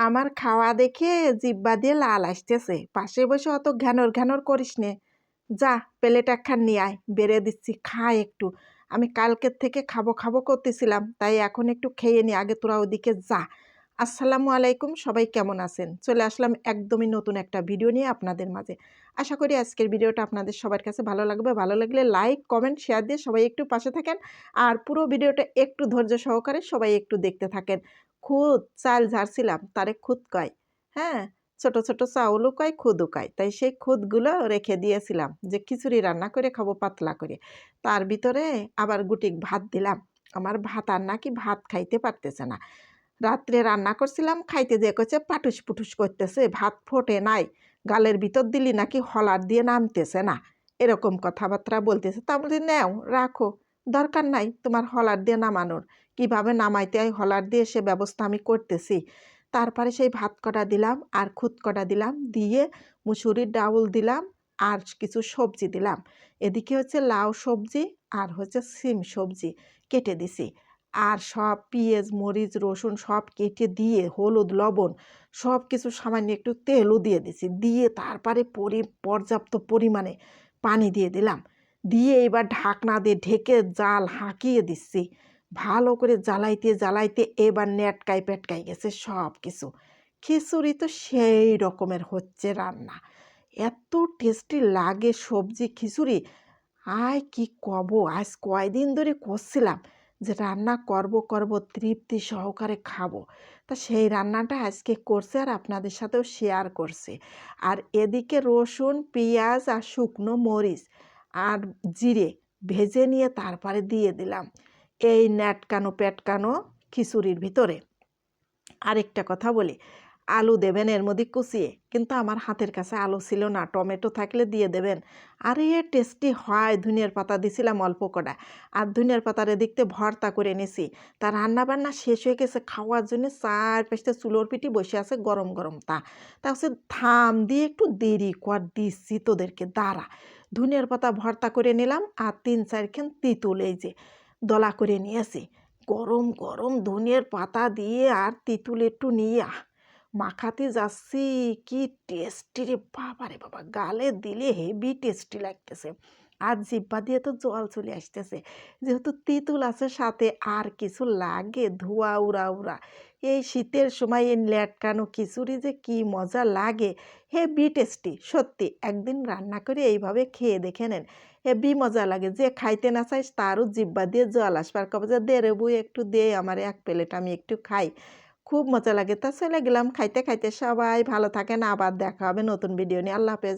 আমার খাওয়া দেখে জিহ্বা দিয়ে লাল আসতেছে। পাশে বসে অত ঘ্যানর ঘ্যানর করিস নে। যা প্লেট একখান নিয়ে আয়, বেড়ে দিচ্ছি, খা একটু। আমি কালকের থেকে খাবো খাবো করতেছিলাম, তাই এখন একটু খেয়ে নি, আগে তোরা ওদিকে যা। আসসালামু আলাইকুম, সবাই কেমন আছেন? চলে আসলাম একদমই নতুন একটা ভিডিও নিয়ে আপনাদের মাঝে। আশা করি আজকের ভিডিওটা আপনাদের সবার কাছে ভালো লাগবে। ভালো লাগলে লাইক কমেন্ট শেয়ার দিয়ে সবাই একটু পাশে থাকেন। আর পুরো ভিডিওটা একটু ধৈর্য সহকারে সবাই একটু দেখতে থাকেন। খুদ চাল ঝাড়ছিলাম, তারে খুদ কয়। হ্যাঁ, ছোট ছোট চাউলও কয়, খুদও কয়। তাই সেই খুদগুলো রেখে দিয়েছিলাম যে খিচুড়ি রান্না করে খাবো পাতলা করে। তার ভিতরে আবার গুটিক ভাত দিলাম। আমার ভাত আর নাকি ভাত খাইতে পারতেছে না। রাত্রে রান্না করছিলাম, খাইতে যেয়ে কইছে পাটুস পুটুস করতেছে, ভাত ফোটে নাই, গালের ভিতর দিলি নাকি হলার দিয়ে নামতেছে না, এরকম কথাবার্তা বলতেছে। তা বলছি নেও রাখো, দরকার নাই তোমার হলার দিয়ে নামানোর, কিভাবে নামাইতে হয় হলার দিয়ে সে ব্যবস্থা আমি করতেছি। তারপরে সেই ভাত কটা দিলাম আর খুদ কটা দিলাম, দিয়ে মুসুরির ডাউল দিলাম আর কিছু সবজি দিলাম। এদিকে হচ্ছে লাউ সবজি আর হচ্ছে সিম সবজি কেটে দিছি। আর সব পেঁয়াজ মরিচ রসুন সব কেটে দিয়ে হলুদ লবণ সব কিছু সামান্য একটু তেলও দিয়ে দিছি, দিয়ে তারপরে পর্যাপ্ত পরিমাণে পানি দিয়ে দিলাম, দিয়ে এবার ঢাকনা দিয়ে ঢেকে জাল হাঁকিয়ে দিচ্ছি। ভালো করে জ্বালাইতে জ্বালাইতে এবার নেটকাই পেটকাই গেছে সব কিছু। খিচুড়ি তো সেই রকমের হচ্ছে রান্না, এত টেস্টি লাগে সবজি খিচুড়ি। আয় কি কব, আজ কয়দিন ধরে করছিলাম যে রান্না করব করব তৃপ্তি সহকারে খাবো। তা সেই রান্নাটা আজকে করছে আর আপনাদের সাথেও শেয়ার করছে। আর এদিকে রসুন পেঁয়াজ আর শুকনো মরিচ আর জিরে ভেজে নিয়ে তারপরে দিয়ে দিলাম এই ন্যাটকানো পেটকানো খিচুড়ির ভিতরে। আরেকটা কথা বলি, আলু দেবেন এর মধ্যে কুচিয়ে, কিন্তু আমার হাতের কাছে আলু ছিল না, টমেটো থাকলে দিয়ে দেবেন। আর এ টেস্টি হয়। ধনিয়ার পাতা দিছিলাম অল্প কটা, আর ধনিয়ার পাতারে দেখতে ভর্তা করে নিছি। তা রান্না বান্না শেষ হয়ে গেছে, খাওয়ার জন্য চার পাঁচটা চুলোর পিঠি বসে আছে গরম গরম। তা হচ্ছে থাম দিয়ে একটু দেরি কর দিচ্ছি তোদেরকে, দাঁড়া। ধনিয়ার পাতা ভর্তা করে নিলাম আর 3-4খান তেঁতুল এই যে দলা করে নিয়েছি। গরম গরম ধনিয়ার পাতা দিয়ে আর তেঁতুল একটু নিয়ে মাখাতে যাচ্ছি, কি টেস্টি রে বাবা রে বাবা, গালে দিলে হেভি টেস্টি লাগতেছে। আর জিহ্বা দিয়ে তো জল চলে আসতেছে, যেহেতু তেঁতুল আছে সাথে। আর কিছু লাগে, ধোয়া উড়া উড়া। এই শীতের সময় এই ল্যাটকানো খিচুড়ি যে কি মজা লাগে, হেভি টেস্টি সত্যি। একদিন রান্না করে এইভাবে খেয়ে দেখে নেন, হেভি মজা লাগে। যে খাইতে না চাইস তারও জিহ্বা দিয়ে জল আসবার, কবে যে দে রে বই একটু দে আমার এক প্লেট, আমি একটু খাই। খুব মজা লাগে। তা চলে গেলাম খাইতে খাইতে। সবাই ভালো থাকেন, আবার দেখা হবে নতুন ভিডিও নিয়ে। আল্লাহ হাফেজ।